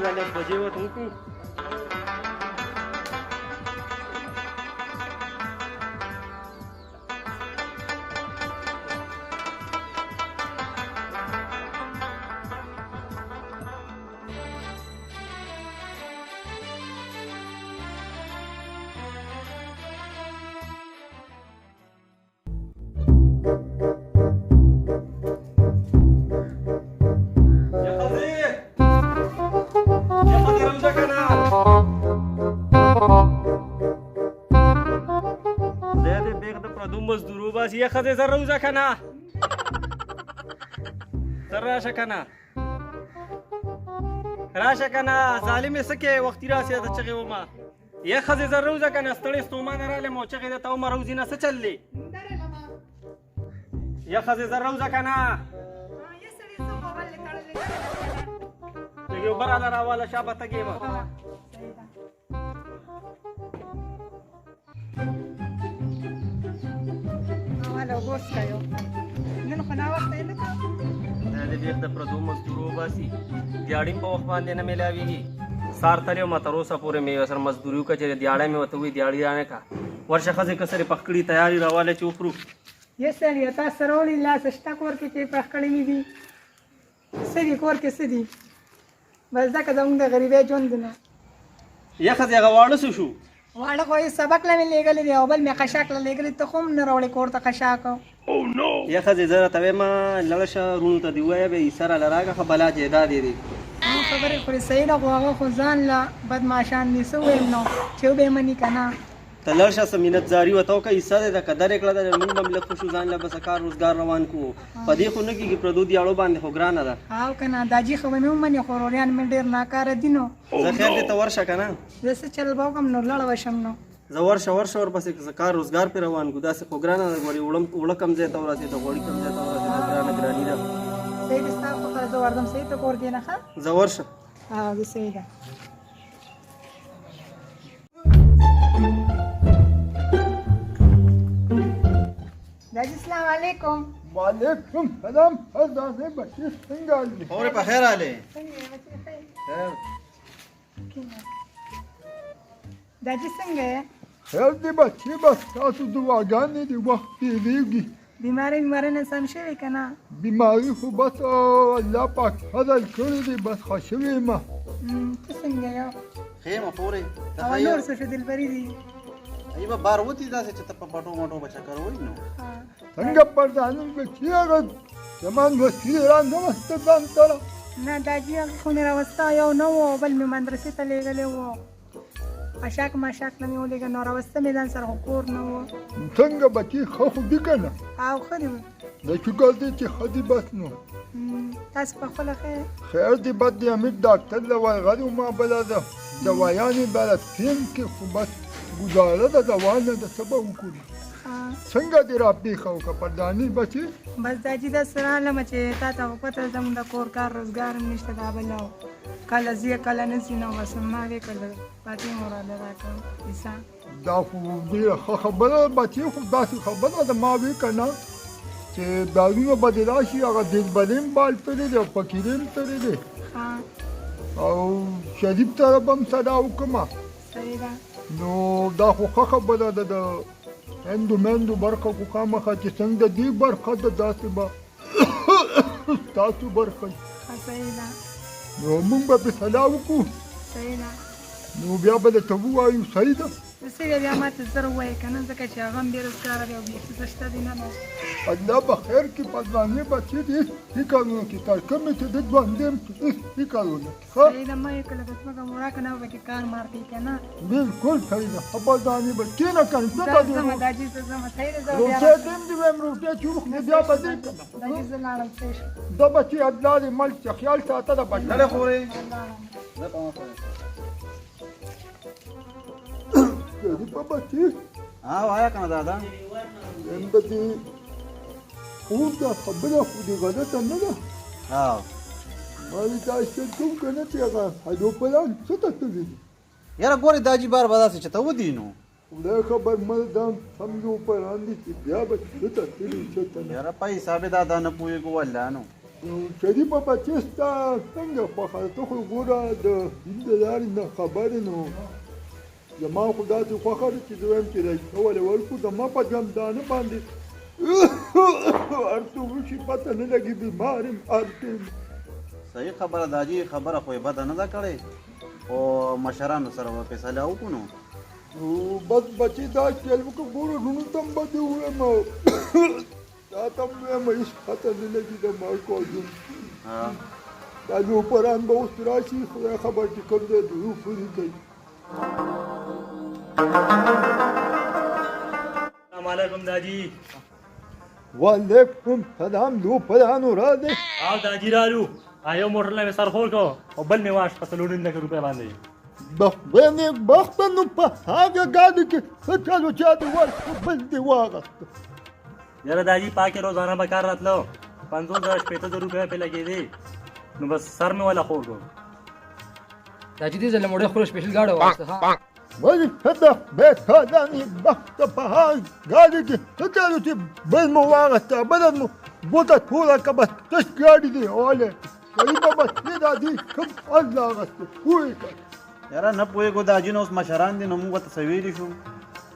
را لږ بجې ورته وکړو. مزدورو بس یه خزه زر روزه کنه زر راشه کنه راشه کنه ظالم سکه وقتی راسی تا چغه وما یه خزه زر روزه کنه ستړی ستومان راله مو چغه د تو مروزی نه څه چللی یه خزه زر روزه کنه یو برادر اواله شابه تګیما هلا وګورس کایو نن خو نا وخت نه کا دا دې بیخ د پردو مزدورو باسي دیاړې په وخت باندې نه ملاويږي سار تلې او متروسه پورې مې سر مزدوریو کا چې دیاړې مې وته وی دیاړې نه کا ورشه خزه کسره پخکړی تیاری راواله چوپرو یې سړی تاسو سرولې لاس شتا کور کې چې پخکړی مې دي سړي کور کې سړي بس دا کدم د غریبې ژوند نه یا خزه غواړو شو واړه خو سبق لمه لګلې دی او بل مې قشاک لګلې ته خو نه راولې کور ته قشاک او نو یا خزه زره ته ما لړشه رونو ته دی وای به سره لراغه خبلا جیدا دی خبرې خو صحیح نه غواغه خو ځان لا بدمعشان دي سو ویل نو چې به منی کنه تلرشه سمینت زاری وتاو که ایسه د قدر کړه د موږ مملک خوشو ځان له بسکار روزګار روان کو پدې خو نه کیږي پردو دیاړو باندې خو ګرانه ده او کنه داجی خو مې منی خو روریان مې ډیر ناکاره دینو زه خیر دې ته ورشه کنه زه چل باو کوم نو لړ وشم نو زه ورشه ور پسې کار روزګار پر روان کو داسې خو ګرانه ده غوړي وړم کم ځای ته ورسې ته غوړي کم ځای ته ورسې ته ګرانه ده صحیح دې تاسو خو زه وردم صحیح ته کور کې نه ښه زه ورشه زه صحیح ده داجی السلام علیکم وعلیکم سلام حضرت بشیر څنګه دي اور په خیر आले داجی څنګه خیر دې بچي بس تاسو دعاګانې دي وخت تېرېږي بیماری نه سم شوی کنه بیماری خو بس الله پاک فضل کړی دی بس ښه شوې یم ته څنګه یو خیمه پورې او نور څه دلبري دي ایبه بار وتی داسې چې ته په پټو موټو بچا کوي نو څنګه پردانم بچي هغه زمان وسیله را نه وسته ځان سره نه داجی خو مې راوسته یو نو بل مې مدرسې ته لېږلی وو اشاک ماشاک نه مې ولېږه نو راوسته مې ځان سره خو کور نه وو څنګه بچي ښه خو دي که نه او ښه دي د شکر دی چې ښه دي بس نو تاسو په خپله خیر دی بد دی امیر ډاکټر له ورغلي ما بله ده دوایانې بله فیم کې خو بس ګزاره ده دوا نه ده څه به وکړو څنګه دې را پېښه وکړه پرداني بچي بس داجي دا سره علمه چې تا ته خو پته زموږ د کور کار روزګار هم نشته دا بل کله ځي کله نه ځي نو بس ما وې کله پاتې مو راله راکړه کیسه دا خو ډېره ښه خبره ده بچي خو داسې خبره ده ما وې که نه چې دارونه به دې راشي هغه دلبرې هم بال تړی دی او فقیرې هم تړی دی او شریف طرف هم صدا وکړمه صحیح ده نو دا خو ښه خبره ده د هندو مندو برخه خو خامخا چې څنګه د دې برخه ده داسې به ستاسو برخه صحیح ده نو موږ به پرې صلاح وکړو صحیح ده نو بیا به درته ووایو صحیح ده څنګه بیا ماته زر ووایې که نه ځکه چې هغه هم بېروزګاره دی او بیخي څه شته دی نه نو الله به خیر کړي پردانې بچې دې هېڅ فکر ونه کړي تر کومې چې د ژوندی یم چې هېڅ فکر ونه کړي صحیح ده مه یې کله به ځمکه موړه که نه به پکې کار مار کوي که نه بلکل صحیح ده ښه پردانې به کښېنه که نه څه به زما داجي زه ځمه صحیح ده زه روټۍ دیم دې وایم روټۍ چې وخورې بیا به دې که نه داجي زه لاړم صحیح شو دا بچې الله دې ملک چې خیال ساته ده بچه نه خورې په بچې وایا کنه دادا یم به دې اوس دا خبره خو دې غلطه نه ده ما وایي دا شته کوم که نه چې هغه هډوپلان څه ته تللي دي یاره ګورې دا جي بار به داسې چې ته ودي نو خدای خبر مل دام سمجھو پران دي چې بیا به څه ته تللي څه ته نه یاره په حساب یې دا نه پوهېږو والله نو شریفه بچې ستا څنګه خوښه ده؟ ته خو ګوره د هند د لارې نه خبر یې نو زما خو داسې خوښه ده چې زه وایم چې رایسته ولې ورکړو زما په ژوندانه باندې هر څه وشي پته نه لګي بیمار یم هر څه صحیح خبره ده حاجي خبره خو یې بده نه ده کړې خو مشرانو سره به فیصله وکړو نو بس بچې دا چل وکړه ګوره وروڼو ته هم به دې ووایم تا ته هم ووایم هېڅ پته نه لګي د مرګ او ژوند دا لوپران به اوس راشي خدای خبر چې کوم ځای د روح پورې کوي السلام علیکم داجی وعلیکم سلام لوپرانو راځئ او داجی رالو آیو موټر له سر خور کو او بل می واش په 3 لک روپے باندې بخبنې بخبنو په هغه ګاډي کې څه چالو چا دې ورکړو بل دې واغسته یاره داجی پاکه روزانه به کار راتلو 500 روپے په لګېدې نو بس سر مې ولا خور کو داجی دې ځله موړه خور سپیشل گاډه واسطه ها ولی څه به کادانې بخته په هغه ګاډي کې څه چالو چې بل مو واغسته بل مو بوته ټوله که بس تش ګاډي دی اوله شریفه بس دې راځي کوم الله واغسته پوه کړه یاره نه پوهېږو دا حاجي نو اوس مشران دي نو موږ ورته څه ویلي شو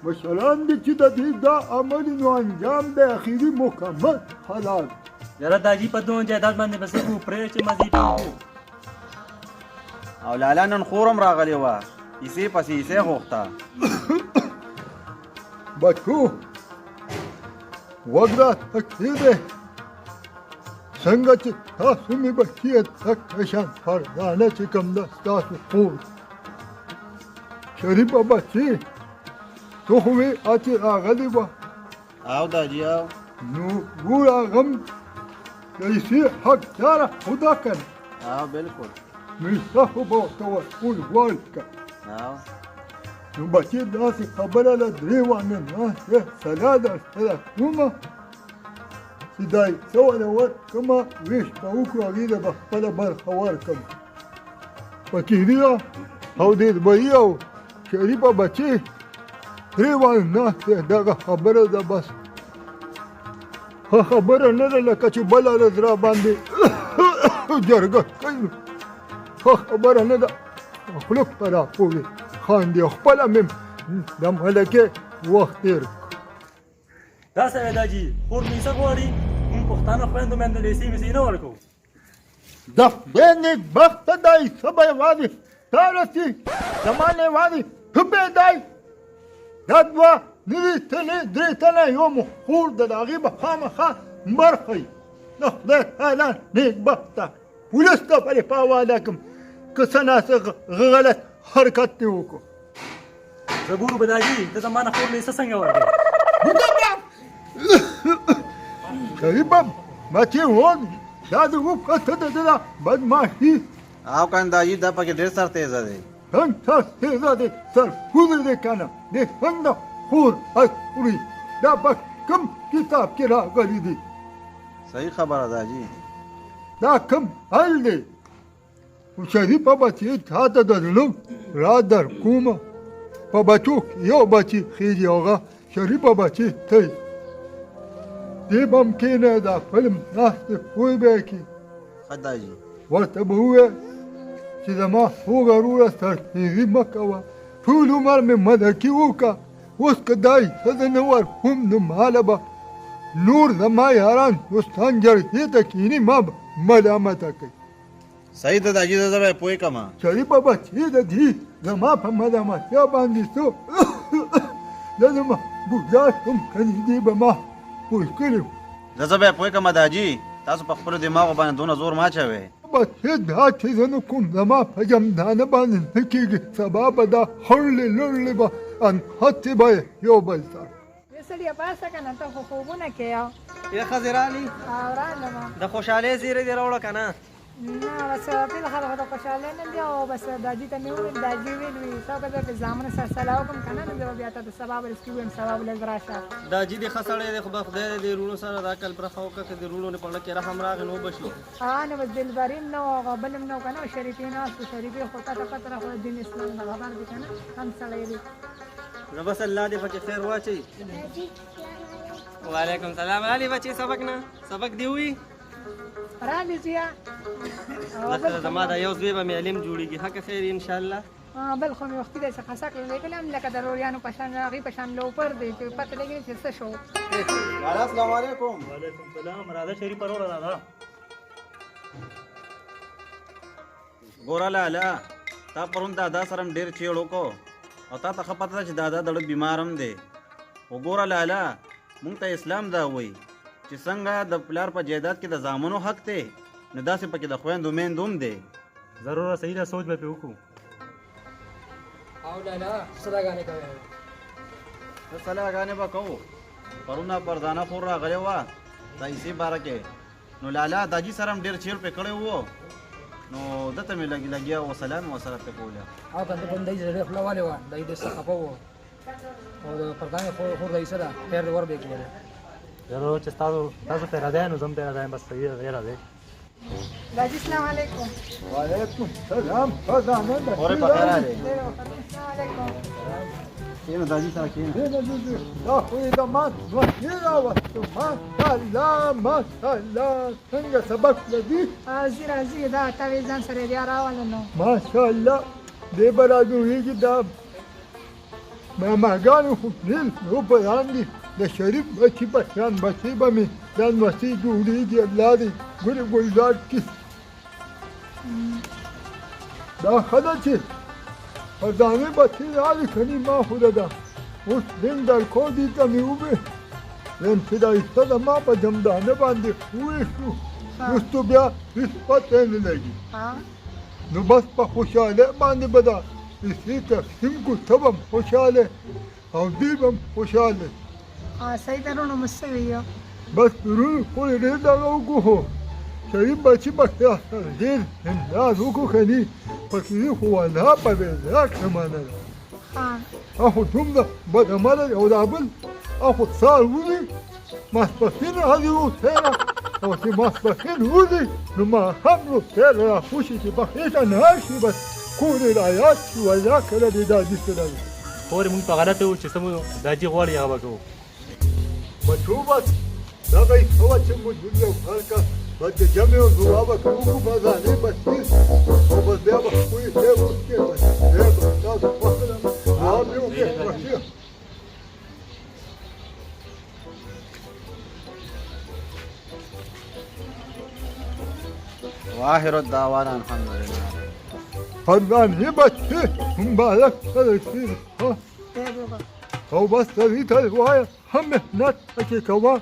مشران دي چې د دې دا عمل نو انجام د اخري مکمل حلال یاره داجی په دوه جایداد باندې بس کو پرې چې مزي پیو او لالا نن خورم راغلی وه ایسې پسې ایسې غوښته بچو وګړه تکې ده څنګه چې تاسو مې بچی تک شان فرزانه چې کوم ده تاسو خور شریفه بچی تو خو مې اچې راغلی وه او دا حاجي او نو ګوره غم پیسې حق داره خدا کنه او بالکل میسته خو به ورته ورکول غواړي که او نو بچې داسې خبره له درې وانه ناستې سلا درسره کومه چې دای څه ونه ورکړمه ویش به وکړو هغې ته به خپله برخه ورکړم فقیري او دیدبري او شریفه بچې درې وانه ناستې دغه خبره ده بس ښه خبره نه ده لکه چې بله ورځ را باندې جرګه کوي ښه خبره نه ده خوله په راپوې خاندي خپله مې د ملکې وخت تېر دا څه داجی خور مې څه غواړي موږ پښتانه خویندو مې د لیسې مې نه ورکو د خدای نېکبخته دی څه به یوازې تا رسي زما نه یوازې ته به دی دا دوه نوي تنې درې تنه یو مو خور ده د هغې به خامخا برخه وي د خدای تعالی نېکبخته پولیس ته پرې په حواله کړم که څه ناڅه غلط حرکت دې وکړو زه ګورو به داجی ته زما نه خور لیسه څنګه ورکړې شریفه بچې هون دا د وکړه د ده بدماشي او کنه دا حاجي دا پکې ډېر سر تیزه دی څنګه سر تېزه دی سر کوزه دی که نه د څنګه خور حق خوري دا په کوم کتاب کې راغلي دي صحیح خبره ده حاجي دا کوم حل دی خو شریفه بچې تا ته د زړه را در کومه په بچو کې یو بچي خیږي هغه شریفه بچې ته دې به هم کښېنه دا فلم ناستې پوه به یې کړي ښه ده حاجي ورته به ووایه چې زما هوږه وروره سرتېزي مه کوه ټول عمر مې ملکي وکړه اوس که دای ښځه نه ورکوم نو ماله به نور زما یاران دوستان جرګې ته کښېني ما به ملامته کوي صحیح ده حاجي زه به یې پوه کړم شریفه بچې د دې زما په ملامتیا باندې څه زه زما بوډا شوم کنې دې به ما پوه کړي وو زه به یې پوه کړم د حاجي تاسو په خپلو دماغو باندې دونه زور مه اچوئ بچې دا چې زه نه کوم زما په جمدانه باندې نه کېږي سبا به دا هړلې لړلې به انحتې به یو بل سره سړیه پاسه که نه ته خو خوبونه کوې یا ښځې رالي او رالمه د خوشحالۍ زیری دې راوړه که نه نه بس ټول خلک د خوشحالۍ نه دي او بس داجي ته مې وویل داجي ویل وي څو که زه په زامنو سره سلا وکړم که نه نو زه به بیا ته د سبا ورځ کې ووایم سبا ورځ راشه دا جي دې ښه سړی دی خو به خدای دې د وروڼو سره دا کل پرخه وکړه که د وروڼو نه په زړه کې رحم راغی نو وبه شي نو بس دلبري هم نه و هغه بل هم نه و که نه شریفې ناست و شریفې خو تا ته پته را خو د دین اسلام نه خبر دی که نه هم سړی دی نو بس الله دې پکې خیر واچوي وعلیکم سلام علي بچې سبق نه سبق دی وي را لیزیا لکه زما دا یو زوی به مې علم جوړېږي حق خیر انشاءالله بل خو مې وختي د څه خسک لګل هم لکه د روریانو په شان هغې په شان لوپر دی چې پته لګي چې څه شو لالا السلام علیکم وعلیکم السلام راځه شریف پروره راځه ګوره لالا تا پرون دادا سره ډېر چیړ وکړو او تا ته ښه پته ده چې دادا دړه بیمار هم دی وګوره لالا مونږ ته اسلام دا وایي چې څنګه د پلار په جایداد کې د زامنو حق دی نو داسې پکې د خویندو میندو هم دی ضرور صحیح ده سوچ به پې وکړو او لالا صداګانې کوي ته صلاحګانې به کوو پرونه پردانه خور راغلی وه د عیسې باره کې نو لالا داجي سره هم ډېر چیړ پې کړی وو نو دته مې لګیا و سلام یې ورسره پرې کوله او کنده بندۍ زړې خوله والې وه دای ډېر سخت خفه وو او د پردانې خور د عیسه ده خیر دې ور به کړی ضرور چې تاسو پیرا دی نو زم پیرا دی بس صحیح غیر دی داجی السلام علیکم وعلیکم السلام خزانه ده اورې په خیر راځې السلام علیکم کښېنه داجي سره کښېنه دا خو یې د مات وحي راوستو ماشاءالله ماشاءالله څنګه سبق لدي راځي راځي دا تاوې ځان سره بیا راواله نو ماشاءالله دې به راجوړېږي دا ماماګانو خو ډېر نو بیان دي د شریف بچي په شان بچي به مې ځان وسې جوړېږي الله دې ګلې ګلزار کړي دا ښه ده چې خزانې بچي راغلې کني ما خو ده اوس دین در کو دي ته مې ووې یم چې دا ایسته د ما په جمدانه باندې وویشتو وروستو بیا هېڅ پته یې نه لګي نو بس په خوشحالۍ باندې به دا ایسې تقسیم کړو ته به هم خوشحاله او دوی به هم خوشحاله صحیح درونو مستوي یو بس ورونو خو یې ډېر دغه وکړو خو شریف بچي به سره ډېر امداد وکړو که نه فقیري خو والله په بېزار ښه منله اخو دومره بدعمله دی او دا بل اخو سهار وځي ماسپښین راځي روغتیا او چې ماسپښین وځي نو ماښام روغتیا راخوشي چې پخې ته نهار شي بس کور یې رایاد شي والله کله دې دادي سره وي خورې مونږ په غلطه وو چې څه مو داجي غواړي هغه به کوو بچو بس دغه یې ښه وه چې مجبور یو هر کس بس د جمع او دعا به کوو بزانې بچې او بس بیا به خپلې ځای وکړې بس بیا به تاسو خوښه ده دعا مې وکړې بچې واخر الدعوانا الحمدلله خزانې بچې مبارک سره شي او بس سړي ته وایه هم محنت پکې کوه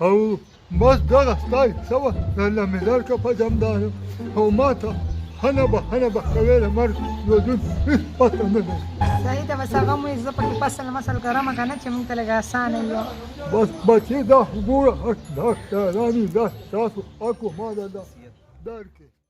او بس دغه ستا حصه وه درله مې درکړه په جمدانو او ما ته هنه به کوې د مرګ ژوندون هېڅ پته نه لري صحیح ده بس هغه مو زه پکې فصل مسل کرم که نه چې موږ ته لږ اسانه وي بس بچې دا خو ګوره حق دا ښکارانې دا ستاسو حق و ما درله درکړې